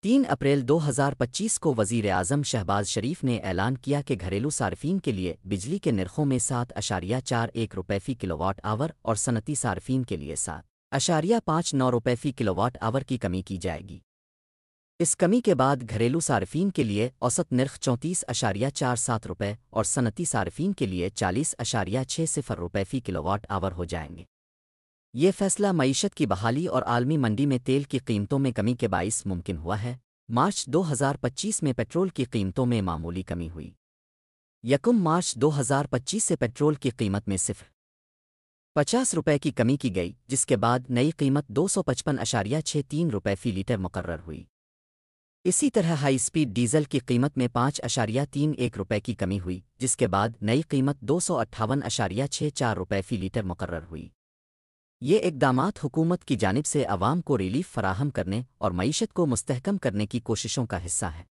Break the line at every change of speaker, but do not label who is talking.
3 April 2025 کو وزیر اعظم شہباز شریف نے اعلان کیا کہ گھریلو صارفین کے لیے بجلی کے نرخوں میں 7.41 روپے فی کلو واٹ آور اور صنعتی صارفین کے لیے 7.59 روپے فی کلو واٹ آور کی کمی کی جائے گی۔ اس کمی کے بعد گھریلو صارفین کے لیے اوسط نرخ 34.47 روپے اور صنعتی صارفین کے لیے 40.60 روپے فی کلو واٹ آور ہو جائیں گے۔ یہ فیصلہ معیشت کی بحالی اور عالمی منڈی میں تیل کی قیمتوں میں کمی کے باعث ممکن ہوا ہے۔ مارچ 2025 میں پیٹرول کی قیمتوں میں معمولی کمی ہوئی۔ 1 مارچ 2025 سے پیٹرول کی قیمت میں 50 روپے کی کمی کی گئی، جس کے بعد نئی قیمت 255.63 روپے فی لیٹر مقرر ہوئی۔ اسی طرح ہائی سپیڈ ڈیزل کی قیمت میں 5.31 روپے کی کمی ہوئی، جس کے بعد نئی قیمت 258.64 روپے فی لیٹر مقرر ہوئی۔ یہ اقدامات حکومت کی جانب سے عوام کو ریلیف فراہم کرنے اور معیشت کو مستحکم کرنے کی کوششوں کا حصہ ہیں۔